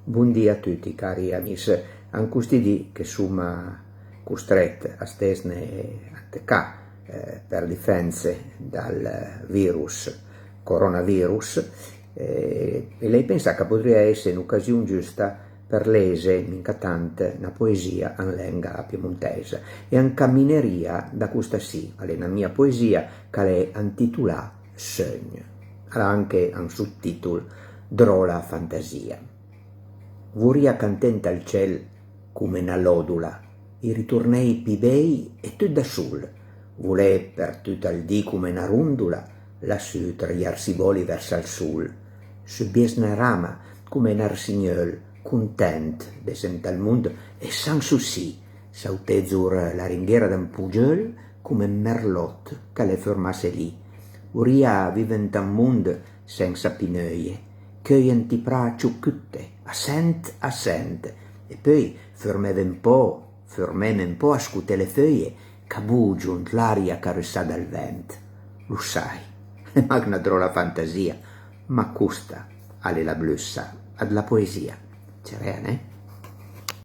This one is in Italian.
Buondì a tutti cari amici, ancustidi che summa costret a stesne a teccà per difense dal virus, coronavirus, e lei pensa che potrebbe essere un'occasione giusta per lese, mica tante, una poesia in lingua piemontese e incammineria da questa sì, è una mia poesia che è intitolata Sogno, ha anche un sottotitolo Drola fantasia. Voria cantenta al ciel come una lodula, i ritornei pibei e tu da sul, volè per tutto il dì come una rundula, lassù tragliarsi voli verso il sul, su biesna rama come un arsignol, content de sent al mondo e san susì, sautezzur la ringhiera d'un pugiol come merlot che le fermasse lì. Voria vivent un mondo senza pinöie, che pra ciuccutte, a sent, e poi fermem un po' a scute le feuille, che bugion l'aria carrossata dal vento. Lo sai, è magna drola fantasia, ma custa alle la blussa, ad la poesia. C'è ne?